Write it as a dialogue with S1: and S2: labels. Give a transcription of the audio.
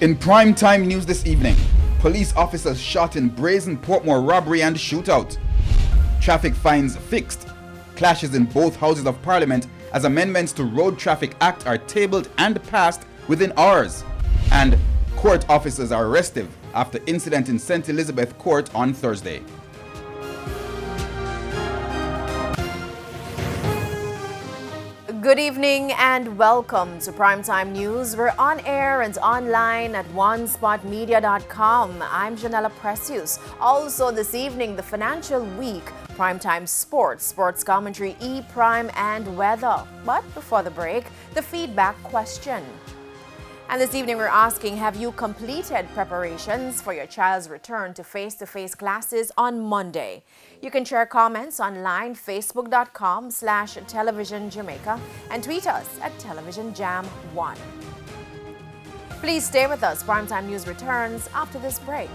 S1: In primetime news this evening, police officers shot in brazen Portmore robbery and shootout. Traffic fines fixed. Clashes in both houses of parliament as amendments to Road Traffic Act are tabled and passed within hours. And court officers are restive after incident in St. Elizabeth Court on Thursday.
S2: Good evening and welcome to Primetime News. We're on air and online at onespotmedia.com. I'm Janella Precious. Also this evening, the financial week, Primetime Sports commentary, E-Prime and weather. But before the break, the feedback question. And this evening we're asking, have you completed preparations for your child's return to face-to-face classes on Monday? You can share comments online, facebook.com/television Jamaica, and tweet us at televisionjam1. Please stay with us. Primetime News returns after this break.